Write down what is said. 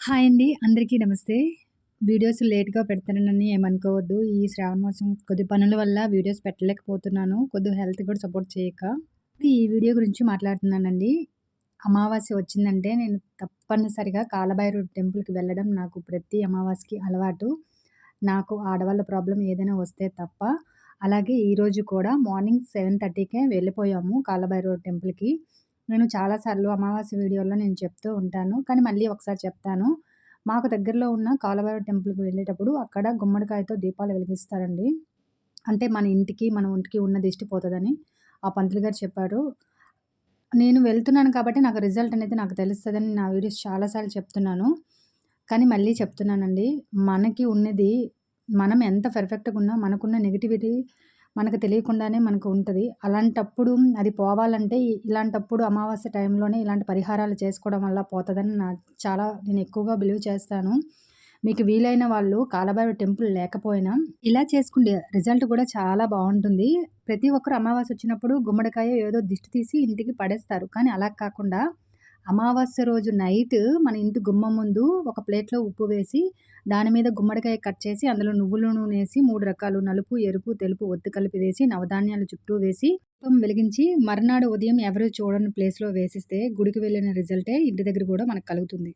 Hi అండి. అందరికీ నమస్తే. వీడియోస్ లేట్‌గా పెడతానని ఏమనుకోవద్దు. ఈ శ్రావణ మాసం కొద్ది పనుల వల్ల వీడియోస్ పెట్టలేకపోతున్నాను. కొద్దిగా హెల్త్ కూడా సపోర్ట్ చేయక. ఈ వీడియో గురించి మాట్లాడుతున్నానండి. అమావాస్య వచ్చిందంటే నేను తప్పనిసరిగా కాలభైరవుడి టెంపుల్‌కి వెళ్ళడం నాకు ప్రతి అమావాస్యకి అలవాటు. నాకు ఆడవాళ్ళ ప్రాబ్లమ్ ఏదైనా వస్తే తప్ప. అలాగే ఈరోజు కూడా మార్నింగ్ 7:30కే వెళ్ళిపోయాము కాలభైరవ టెంపుల్‌కి. నేను చాలా సార్లు అమావాస్య వీడియోలో నేను చెప్తూ ఉంటాను. కానీ మళ్ళీ ఒకసారి చెప్తాను. మాకు దగ్గరలో ఉన్న కాలభైరవ టెంపుల్‌కి వెళ్ళేటప్పుడు అక్కడ గుమ్మడికాయతో దీపాలు వెలిగిస్తారండి. అంటే మన ఇంటికి, మన ఒంటికి ఉన్న దిష్టి పోతదని ఆ పంతులు గారు చెప్పారు. నేను వెళ్తున్నాను కాబట్టి నాకు రిజల్ట్ అనేది నాకు తెలుస్తదని నా వీడియోస్ చాలా సార్లు చెప్తున్నాను. కానీ మళ్ళీ చెప్తున్నానండి. మనకి ఉన్నది మనం ఎంత పర్ఫెక్ట్‌గున్నా మనకున్న నెగటివిటీ మనకు తెలియకుండానే మనకు ఉంటది. అలాంటప్పుడు అది పోవాలంటే ఇలాంటప్పుడు అమావాస్య టైంలోనే ఇలాంటి పరిహారాలు చేసుకోవడం వల్ల పోతదని నేను ఎక్కువగా బిలీవ్ చేస్తాను. మీకు వీలైన వాళ్ళు కాలభైరవ టెంపుల్ లేకపోయినా ఇలా చేసుకుంటే రిజల్ట్ కూడా చాలా బావుంటుంది. ప్రతి ఒక్కరు అమావాస్య వచ్చినప్పుడు గుమ్మడికాయ ఏదో దిష్టి తీసి ఇంటికి పడేస్తారు. కానీ అలా కాకుండా అమావాస్య రోజు నైట్ మన ఇంటి గుమ్మం ముందు ఒక ప్లేట్‌లో ఉప్పు వేసి, దాని మీద గుమ్మడికాయ కట్ చేసి, అందులో నువ్వుల నూనేసి 3 రకాలు నలుపు, ఎరుపు, తెలుపు ఒత్తి కలిపి వేసి, నవధాన్యాలు చుట్టూ వేసి, దీపం వెలిగించి మర్నాడు ఉదయం ఎవరు చూడని ప్లేస్‌లో వేసిస్తే గుడికి వెళ్ళిన రిజల్టే ఇంటి దగ్గర గూడా మనకు కలుగుతుంది.